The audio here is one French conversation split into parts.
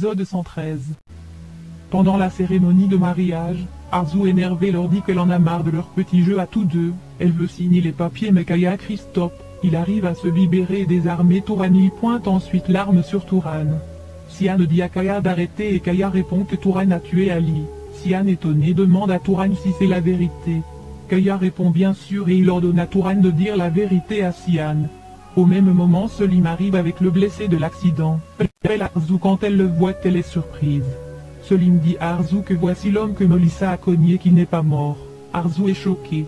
épisode 113. Pendant la cérémonie de mariage, Arzu énervée leur dit qu'elle en a marre de leur petit jeu à tous deux. Elle veut signer les papiers mais Kaya crie stop. Il arrive à se libérer et désarmer Touran. Il pointe ensuite l'arme sur Touran. Sian dit à Kaya d'arrêter et Kaya répond que Touran a tué Ali. Sian étonné demande à Touran si c'est la vérité. Kaya répond bien sûr et il ordonne à Touran de dire la vérité à Sian. Au même moment Selim arrive avec le blessé de l'accident. Elle Arzu quand elle le voit elle est surprise. Selim dit à Arzu que voici l'homme que Melissa a cogné qui n'est pas mort. Arzu est choquée.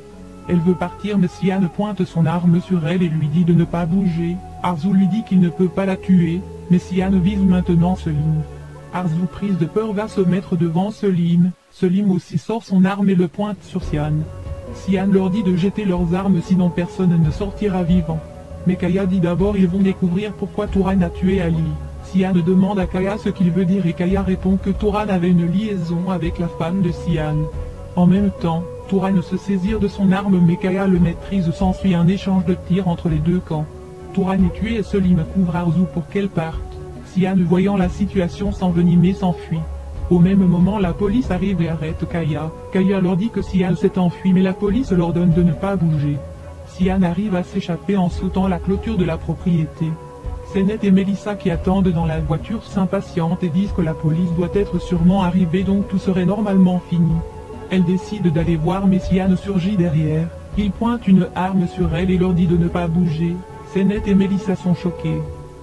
Elle veut partir mais Sian pointe son arme sur elle et lui dit de ne pas bouger. Arzu lui dit qu'il ne peut pas la tuer, mais Sian vise maintenant Selim. Arzu prise de peur va se mettre devant Selim. Selim aussi sort son arme et le pointe sur Sian. Sian leur dit de jeter leurs armes sinon personne ne sortira vivant. Mais Kaya dit d'abord ils vont découvrir pourquoi Touran a tué Ali. Sian demande à Kaya ce qu'il veut dire et Kaya répond que Touran avait une liaison avec la femme de Sian. En même temps, Touran se saisit de son arme mais Kaya le maîtrise. S'ensuit un échange de tirs entre les deux camps. Touran est tué et Selim couvre Arzu pour qu'elle parte. Sian voyant la situation s'envenimer s'enfuit. Au même moment la police arrive et arrête Kaya. Kaya leur dit que Sian s'est enfui mais la police leur donne de ne pas bouger. Sian arrive à s'échapper en sautant la clôture de la propriété. Senet et Melissa qui attendent dans la voiture s'impatientent et disent que la police doit être sûrement arrivée donc tout serait normalement fini. Elles décident d'aller voir mais Sian surgit derrière. Il pointe une arme sur elle et leur dit de ne pas bouger. Senet et Melissa sont choqués.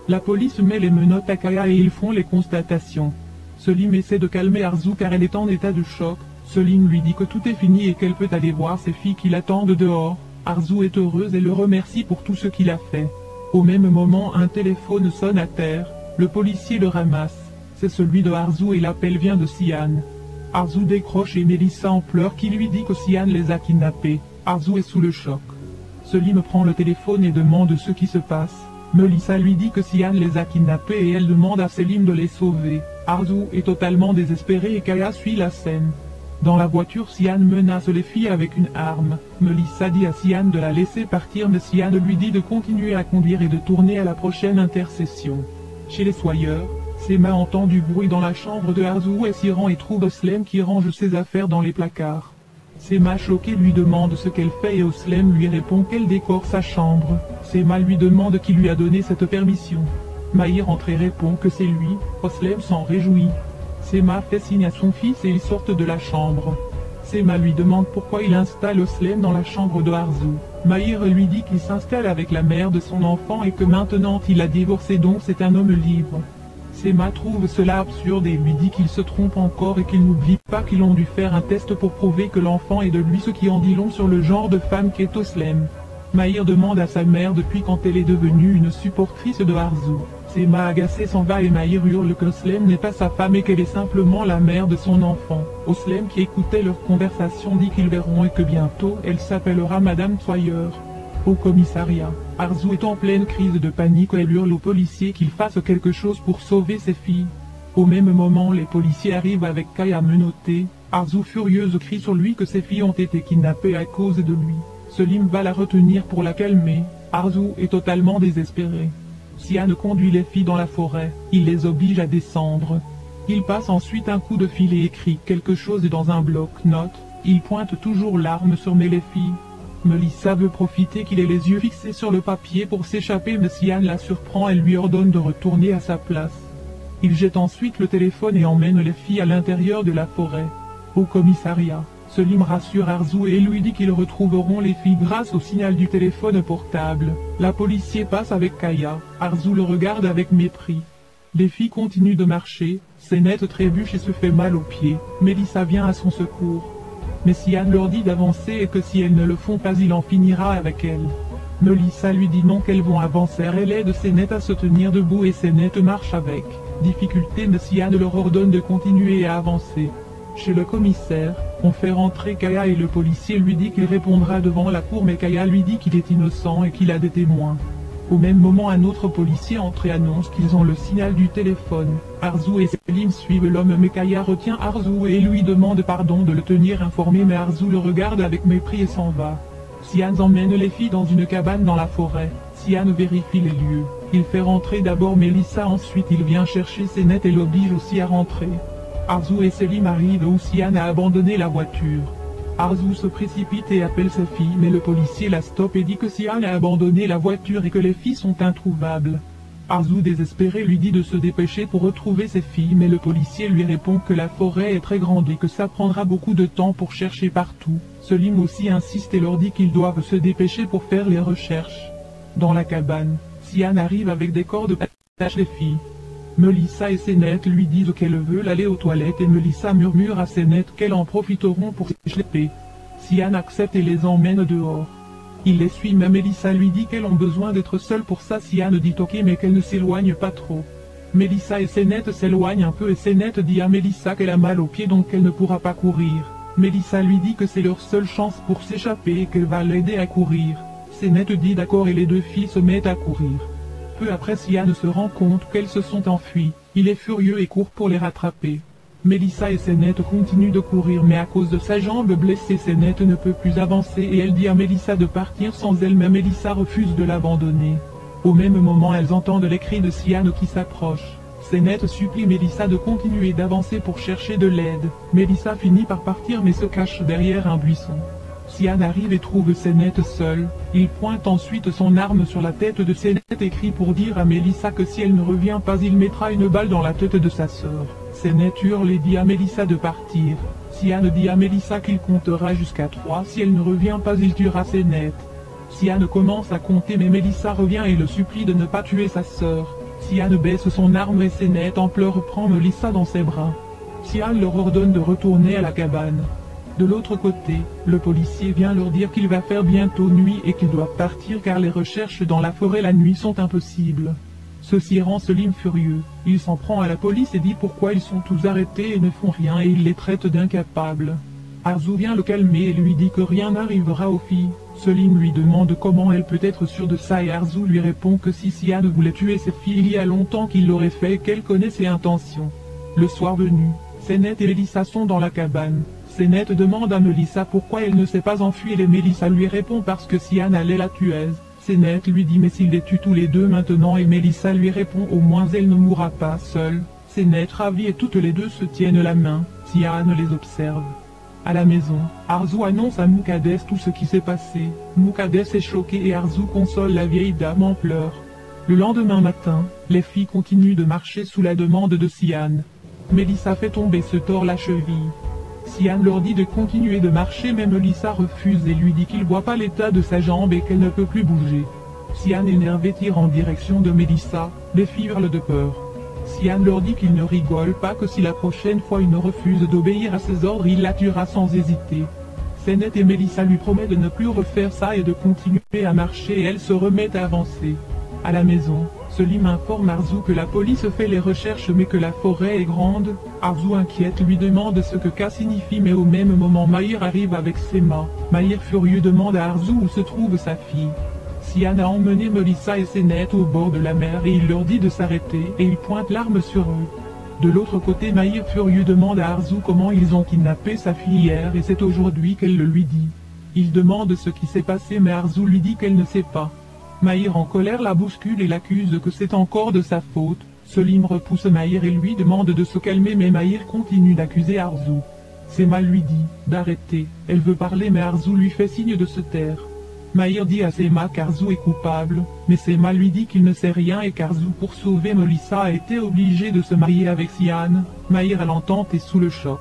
La police met les menottes à Kaya et ils font les constatations. Selim essaie de calmer Arzu car elle est en état de choc. Selim lui dit que tout est fini et qu'elle peut aller voir ses filles qui l'attendent dehors. Arzu est heureuse et le remercie pour tout ce qu'il a fait. Au même moment un téléphone sonne à terre, le policier le ramasse. C'est celui de Arzu et l'appel vient de Sian. Arzu décroche et Melissa en pleurs qui lui dit que Sian les a kidnappés. Arzu est sous le choc. Selim prend le téléphone et demande ce qui se passe. Melissa lui dit que Sian les a kidnappés et elle demande à Selim de les sauver. Arzu est totalement désespéré et Kaya suit la scène. Dans la voiture Sian menace les filles avec une arme. Melissa dit à Sian de la laisser partir mais Sian lui dit de continuer à conduire et de tourner à la prochaine intercession. Chez les soyeurs, Sema entend du bruit dans la chambre de Arzu et s'y rend et trouve Oslem qui range ses affaires dans les placards. Sema choquée lui demande ce qu'elle fait et Oslem lui répond qu'elle décore sa chambre. Sema lui demande qui lui a donné cette permission. Mahir entre et répond que c'est lui. Oslem s'en réjouit. Sema fait signe à son fils et ils sortent de la chambre. Sema lui demande pourquoi il installe Oslem dans la chambre de Arzu. Mahir lui dit qu'il s'installe avec la mère de son enfant et que maintenant il a divorcé donc c'est un homme libre. Sema trouve cela absurde et lui dit qu'il se trompe encore et qu'il n'oublie pas qu'ils ont dû faire un test pour prouver que l'enfant est de lui ce qui en dit long sur le genre de femme qu'est Oslem. Mahir demande à sa mère depuis quand elle est devenue une supportrice de Arzu. Sema agacée s'en va et Mahir hurle que Oslem n'est pas sa femme et qu'elle est simplement la mère de son enfant. Oslem qui écoutait leur conversation dit qu'ils verront et que bientôt elle s'appellera Madame Sawyer. Au commissariat, Arzu est en pleine crise de panique et elle hurle aux policiers qu'ils fassent quelque chose pour sauver ses filles. Au même moment les policiers arrivent avec Kaya menottée. Arzu furieuse crie sur lui que ses filles ont été kidnappées à cause de lui. Selim va la retenir pour la calmer. Arzu est totalement désespérée. Sian conduit les filles dans la forêt, il les oblige à descendre. Il passe ensuite un coup de fil et écrit quelque chose dans un bloc-notes. Il pointe toujours l'arme sur les filles. Melissa veut profiter qu'il ait les yeux fixés sur le papier pour s'échapper mais Sian la surprend et lui ordonne de retourner à sa place. Il jette ensuite le téléphone et emmène les filles à l'intérieur de la forêt. Au commissariat, Selim rassure Arzu et lui dit qu'ils retrouveront les filles grâce au signal du téléphone portable. La policier passe avec Kaya, Arzu le regarde avec mépris. Les filles continuent de marcher, Senet trébuche et se fait mal aux pieds, Melissa vient à son secours. Mais Sian leur dit d'avancer et que si elles ne le font pas il en finira avec elles. Melissa lui dit non qu'elles vont avancer, elle aide Senet à se tenir debout et Senet marche avec difficulté mais Sian leur ordonne de continuer à avancer. Chez le commissaire, on fait rentrer Kaya et le policier lui dit qu'il répondra devant la cour mais Kaya lui dit qu'il est innocent et qu'il a des témoins. Au même moment un autre policier entre et annonce qu'ils ont le signal du téléphone. Arzu et Selim suivent l'homme mais Kaya retient Arzu et lui demande pardon de le tenir informé mais Arzu le regarde avec mépris et s'en va. Sian emmène les filles dans une cabane dans la forêt. Sian vérifie les lieux. Il fait rentrer d'abord Melissa, ensuite il vient chercher Senet et l'oblige aussi à rentrer. Arzu et Selim arrivent où Sian a abandonné la voiture. Arzu se précipite et appelle ses filles, mais le policier la stoppe et dit que Sian a abandonné la voiture et que les filles sont introuvables. Arzu désespéré lui dit de se dépêcher pour retrouver ses filles, mais le policier lui répond que la forêt est très grande et que ça prendra beaucoup de temps pour chercher partout. Selim aussi insiste et leur dit qu'ils doivent se dépêcher pour faire les recherches. Dans la cabane, Sian arrive avec des cordes pour attacher les filles. Melissa et Senet lui disent qu'elles veulent aller aux toilettes et Melissa murmure à Senet qu'elles en profiteront pour s'échapper. Sian accepte et les emmène dehors. Il les suit, mais Melissa lui dit qu'elles ont besoin d'être seules pour ça. Sian dit ok mais qu'elle ne s'éloigne pas trop. Melissa et Senet s'éloignent un peu et Senet dit à Melissa qu'elle a mal aux pieds donc qu'elle ne pourra pas courir. Melissa lui dit que c'est leur seule chance pour s'échapper et qu'elle va l'aider à courir. Senet dit d'accord et les deux filles se mettent à courir. Peu après Sian se rend compte qu'elles se sont enfuies. Il est furieux et court pour les rattraper. Melissa et Senet continuent de courir mais à cause de sa jambe blessée Senet ne peut plus avancer et elle dit à Melissa de partir sans elle mais Melissa refuse de l'abandonner. Au même moment elles entendent les cris de Sian qui s'approchent. Senet supplie Melissa de continuer d'avancer pour chercher de l'aide. Melissa finit par partir mais se cache derrière un buisson. Sian arrive et trouve Senet seule. Il pointe ensuite son arme sur la tête de Senet et crie pour dire à Melissa que si elle ne revient pas il mettra une balle dans la tête de sa sœur. Senet hurle et dit à Melissa de partir. Sian dit à Melissa qu'il comptera jusqu'à 3, si elle ne revient pas il tuera Senet. Sian commence à compter mais Melissa revient et le supplie de ne pas tuer sa sœur. Sian baisse son arme et Senet en pleurs prend Melissa dans ses bras. Sian leur ordonne de retourner à la cabane. De l'autre côté, le policier vient leur dire qu'il va faire bientôt nuit et qu'ils doivent partir car les recherches dans la forêt la nuit sont impossibles. Ceci rend Selim furieux. Il s'en prend à la police et dit pourquoi ils sont tous arrêtés et ne font rien et il les traite d'incapables. Arzu vient le calmer et lui dit que rien n'arrivera aux filles. Selim lui demande comment elle peut être sûre de ça et Arzu lui répond que si Sian voulait tuer ses filles il y a longtemps qu'il l'aurait fait et qu'elle connaît ses intentions. Le soir venu, Senet et Melissa sont dans la cabane. Senet demande à Melissa pourquoi elle ne s'est pas enfuie et Melissa lui répond parce que Sian allait la tuer. Senet lui dit mais s'il les tue tous les deux maintenant et Melissa lui répond au moins elle ne mourra pas seule. Senet ravi et toutes les deux se tiennent la main. Sian les observe. À la maison, Arzu annonce à Muqaddes tout ce qui s'est passé. Muqaddes est choqué et Arzu console la vieille dame en pleurs. Le lendemain matin, les filles continuent de marcher sous la demande de Sian. Melissa fait tomber se tord la cheville. Sian leur dit de continuer de marcher mais Melissa refuse et lui dit qu'il voit pas l'état de sa jambe et qu'elle ne peut plus bouger. Sian énervé tire en direction de Melissa, les filles hurlent de peur. Sian leur dit qu'il ne rigole pas que si la prochaine fois il ne refuse d'obéir à ses ordres il la tuera sans hésiter. Senet et Melissa lui promettent de ne plus refaire ça et de continuer à marcher et elles se remettent à avancer. À la maison, Selim informe Arzu que la police fait les recherches mais que la forêt est grande. Arzu inquiète lui demande ce que K signifie mais au même moment Mahir arrive avec Sema. Mahir furieux demande à Arzu où se trouve sa fille. Sian a emmené Melissa et Senet au bord de la mer et il leur dit de s'arrêter et il pointe l'arme sur eux. De l'autre côté Mahir furieux demande à Arzu comment ils ont kidnappé sa fille hier et c'est aujourd'hui qu'elle le lui dit. Il demande ce qui s'est passé mais Arzu lui dit qu'elle ne sait pas. Mahir en colère la bouscule et l'accuse que c'est encore de sa faute. Selim repousse Mahir et lui demande de se calmer mais Mahir continue d'accuser Arzu. Sema lui dit d'arrêter, elle veut parler mais Arzu lui fait signe de se taire. Mahir dit à Sema qu'Arzu est coupable, mais Sema lui dit qu'il ne sait rien et qu'Arzu pour sauver Melissa a été obligé de se marier avec Sian. Mahir à l'entente est sous le choc.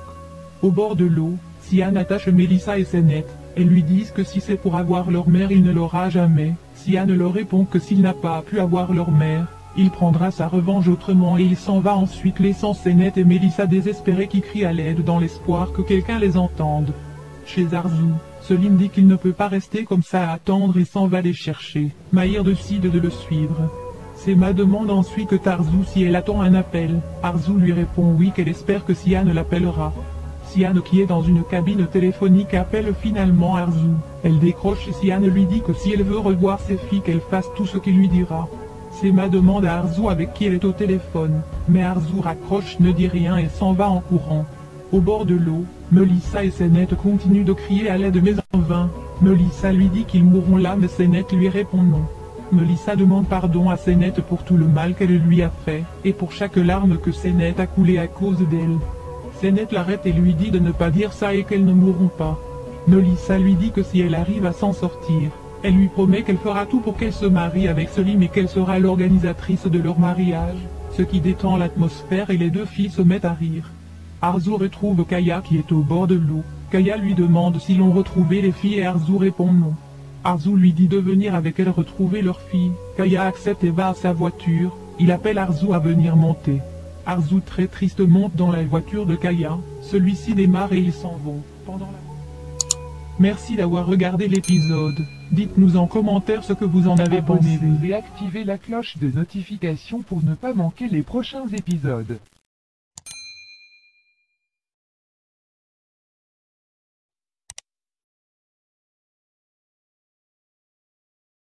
Au bord de l'eau, Sian attache Melissa et Senet. Elles lui disent que si c'est pour avoir leur mère il ne l'aura jamais. Sian leur répond que s'il n'a pas pu avoir leur mère, il prendra sa revanche autrement et il s'en va ensuite laissant Senet et Melissa désespérés qui crient à l'aide dans l'espoir que quelqu'un les entende. Chez Arzu, Selim dit qu'il ne peut pas rester comme ça à attendre et s'en va les chercher. Mahir décide de le suivre. Sema demande ensuite à Arzu si elle attend un appel. Arzu lui répond oui qu'elle espère que Sian l'appellera. Sian qui est dans une cabine téléphonique appelle finalement Arzu. Elle décroche et Sian lui dit que si elle veut revoir ses filles qu'elle fasse tout ce qu'il lui dira. Sema demande à Arzu avec qui elle est au téléphone, mais Arzu raccroche, ne dit rien et s'en va en courant. Au bord de l'eau, Melissa et Senet continuent de crier à l'aide mais en vain. Melissa lui dit qu'ils mourront là mais Senet lui répond non. Melissa demande pardon à Sennett pour tout le mal qu'elle lui a fait, et pour chaque larme que Sennett a coulé à cause d'elle. Sennett l'arrête et lui dit de ne pas dire ça et qu'elles ne mourront pas. Melissa lui dit que si elle arrive à s'en sortir, elle lui promet qu'elle fera tout pour qu'elle se marie avec Selim et qu'elle sera l'organisatrice de leur mariage, ce qui détend l'atmosphère et les deux filles se mettent à rire. Arzu retrouve Kaya qui est au bord de l'eau. Kaya lui demande si l'on retrouvait les filles et Arzu répond non. Arzu lui dit de venir avec elle retrouver leurs filles. Kaya accepte et va à sa voiture. Il appelle Arzu à venir monter. Arzu très triste monte dans la voiture de Kaya. Celui-ci démarre et ils s'en vont. Merci d'avoir regardé l'épisode. Dites-nous en commentaire ce que vous en avez pensé. Abonnez-vous et activez la cloche de notification pour ne pas manquer les prochains épisodes.